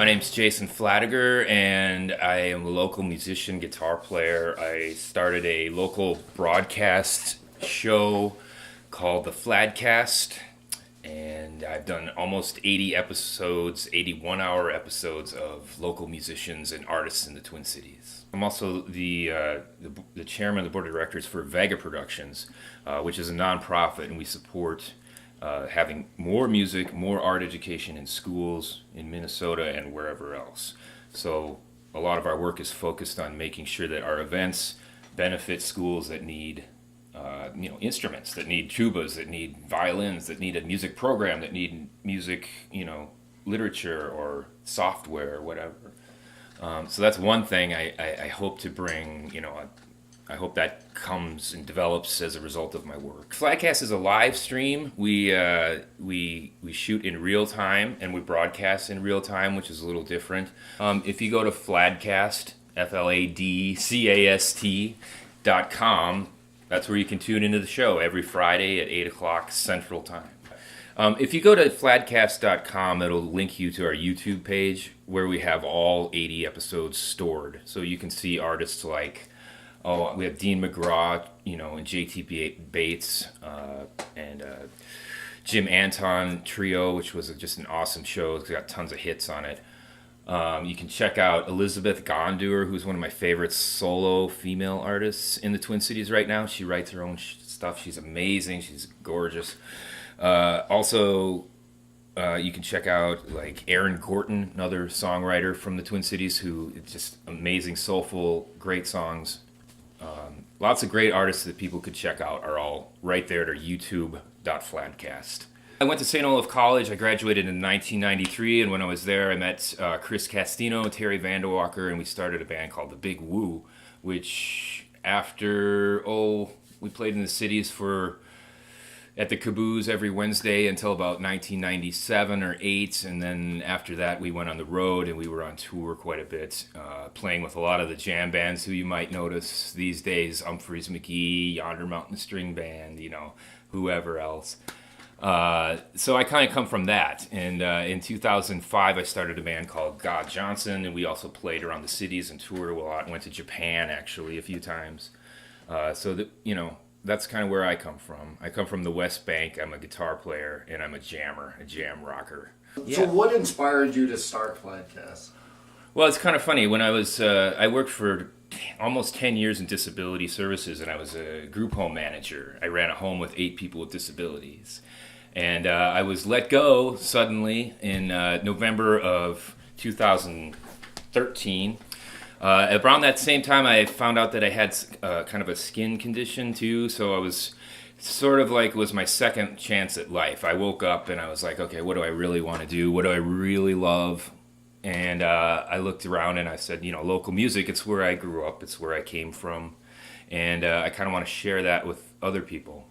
name's Jason Fladager, and I am a local musician, guitar player. I started a local broadcast show called the FladCast, and I've done almost 80 episodes, 81-hour episodes of local musicians and artists in the Twin Cities. I'm also the chairman of the board of directors for Vega Productions, which is a nonprofit, and we support having more music, more art education in schools in Minnesota and wherever else. So a lot of our work is focused on making sure that our events benefit schools that need instruments, that need tubas, that need violins, that need a music program, that need music, literature or software or whatever. So that's one thing I hope to bring, I hope that comes and develops as a result of my work. FladCast is a live stream. We shoot in real time and we broadcast in real time, which is a little different. If you go to FladCast, FladCast.com, that's where you can tune into the show every Friday at 8 o'clock Central Time. If you go to FladCast.com, it'll link you to our YouTube page where we have all 80 episodes stored. So you can see artists like, we have Dean McGraw, and J.T. Bates, and Jim Anton Trio, which was just an awesome show. It's got tons of hits on it. You can check out Elizabeth Gondur, who's one of my favorite solo female artists in the Twin Cities right now. She writes her own stuff. She's amazing. She's gorgeous. Also, you can check out like Aaron Gorton, another songwriter from the Twin Cities, who is just amazing, soulful, great songs. Lots of great artists that people could check out are all right there at our youtube.fladcast. I went to St. Olaf College. I graduated in 1993, and when I was there, I met Chris Castino, Terry Vanderwalker, and we started a band called The Big Woo, which after, we played in the cities at the Caboose every Wednesday until about 1997 or 8, and then after that we went on the road and we were on tour quite a bit, playing with a lot of the jam bands who you might notice these days, Humphreys McGee, Yonder Mountain String Band, whoever else. So I kind of come from that, and in 2005 I started a band called God Johnson, and we also played around the cities and toured a lot, went to Japan actually a few times, so that, that's kind of where I come from. I come from the West Bank. I'm a guitar player, and I'm a jammer, a jam rocker. So what inspired you to start FladCast? Well, it's kind of funny. When I was, I worked for almost 10 years in disability services, and I was a group home manager. I ran a home with 8 people with disabilities. And I was let go suddenly in November of 2013. Around that same time, I found out that I had kind of a skin condition too, so I was sort of like, it was my second chance at life. I woke up and I was like, okay, what do I really want to do? What do I really love? And I looked around and I said, local music, it's where I grew up, it's where I came from, and I kind of want to share that with other people.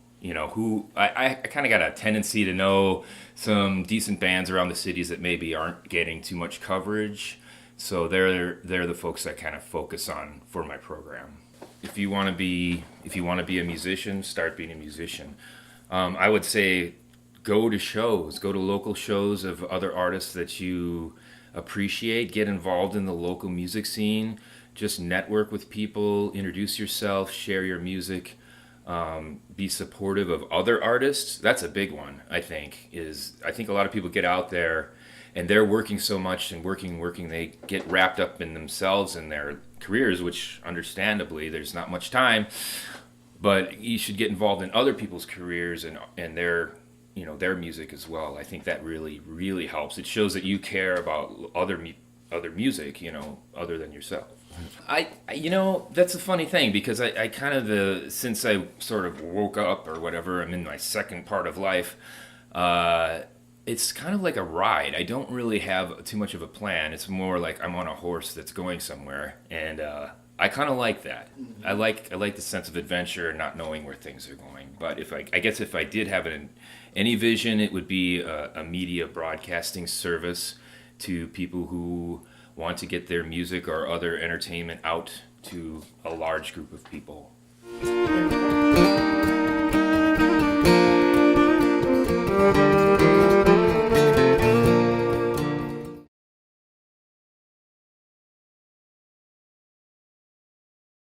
Who I kind of got a tendency to know some decent bands around the cities that maybe aren't getting too much coverage. So they're the folks that kind of focus on for my program. If you want to be a musician, start being a musician. I would say go to local shows of other artists that you appreciate. Get involved in the local music scene. Just network with people. Introduce yourself. Share your music. Be supportive of other artists. That's a big one. I think a lot of people get out there and they're working so much and working, they get wrapped up in themselves and their careers, which understandably there's not much time, but you should get involved in other people's careers and their music as well. I think that really, really helps. It shows that you care about other music, other than yourself. That's a funny thing, because I kind of, since I sort of woke up or whatever, I'm in my second part of life, it's kind of like a ride. I don't really have too much of a plan. It's more like I'm on a horse that's going somewhere, and I kind of like that. I like the sense of adventure and not knowing where things are going. But if I guess if I did have any vision, it would be a media broadcasting service to people who want to get their music or other entertainment out to a large group of people.